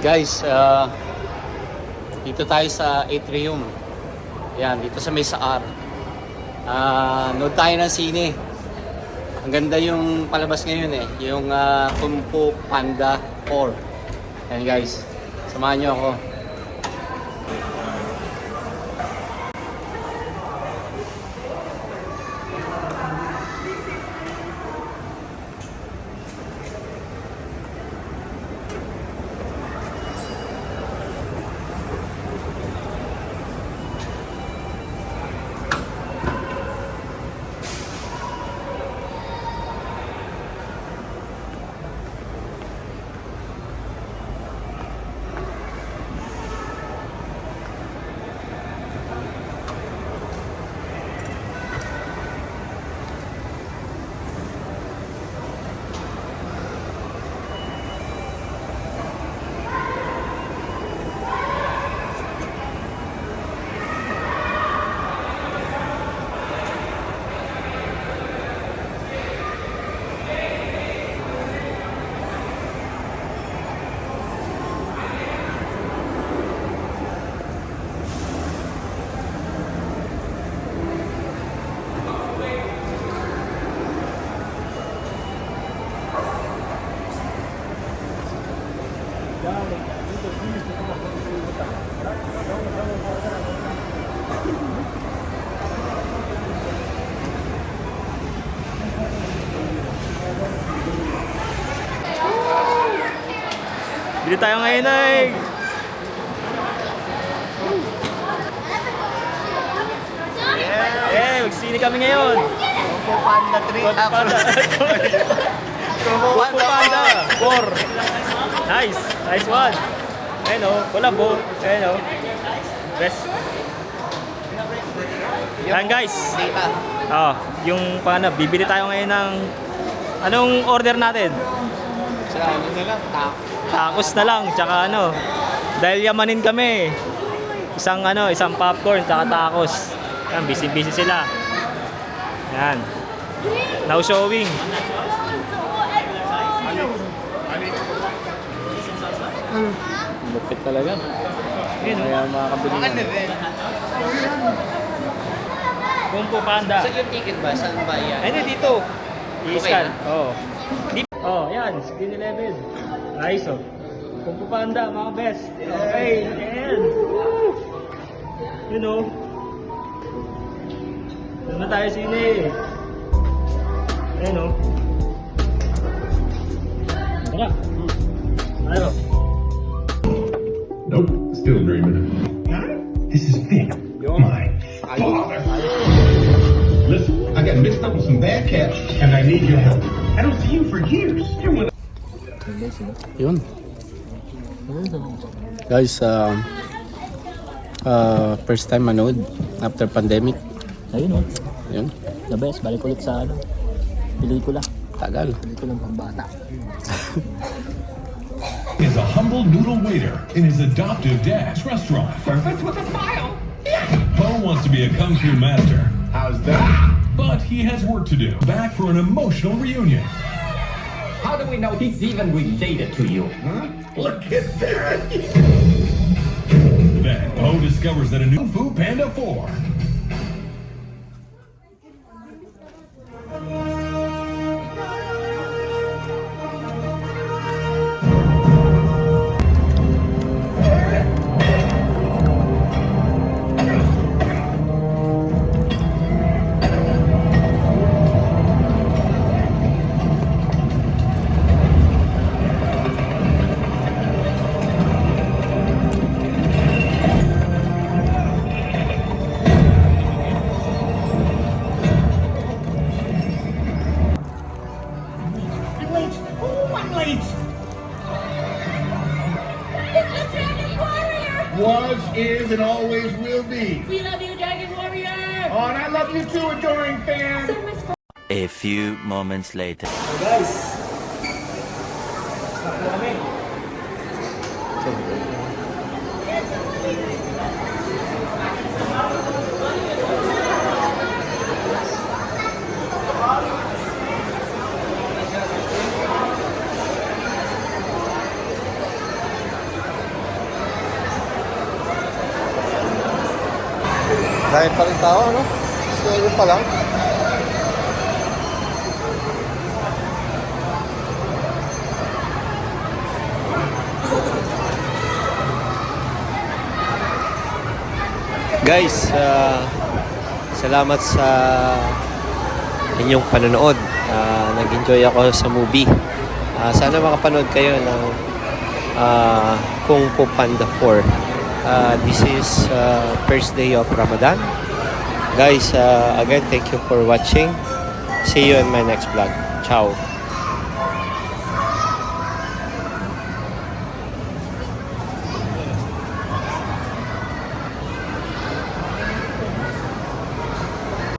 Guys, dito tayo sa Atrium. Yan, dito sa may Saar. Nood tayo ng sine. Ang ganda yung palabas ngayon eh. Yung Kung Fu Panda 4. Yan guys, samahan nyo ako. Bili tayo ngayon ay magsini kami ngayon. Kung Fu Panda 3. Kung Fu Panda 4. Nice one. Ayun o, kolabo. Ayun o. Best. Yan guys. Yung paano, bibili tayo ngayon ng anong order natin? Sa ano na lang, Tacos na lang, tsaka ano, dahil yamanin kami. Isang popcorn, tsaka tacos. Yan, busy sila. Yan. Now showing. lupit talaga. Kaya makakabili na. Kung Fu Panda. Saan yung ticket ba? Saan ba yan? Ayun dito. I-scan. Okay Yan, screen 11. Nice oh. Kung Fu Panda, mga best. Okay, yan. You know. Doon na tayo sine. Ayan oh. Tara. Ano? Nope, still dreaming. This is Vic, my father. Listen, I got mixed up with some bad cats, and I need your help. I don't see you for years. You're one of Yun. Guys, first time manood after pandemic. Ayun oh. Yun. The best. Balik ulit sa pelikula. Tagal. Pelikulang pambata. is a humble noodle waiter in his adoptive dad's restaurant. Perfect with a smile. Bo wants to be a kung fu master. How's that? But he has work to do. Back for an emotional reunion. How do we know he's even related to you? Huh? Look at that. Then Bo discovers that a new Kung Fu Panda 4. Was, is, and always will be. We love you, Dragon Warrior! Oh, and I love you too, adoring fan. A few moments later. Guys. Stop po kami. Dahil pa rin tao, ano? Schedule pa lang. Guys, salamat sa inyong panonood. Nag-enjoy ako sa movie. Sana makapanood kayo ng Kung Fu Panda 4. This is first day of Ramadan. Guys, again, thank you for watching. See you in my next vlog. Ciao.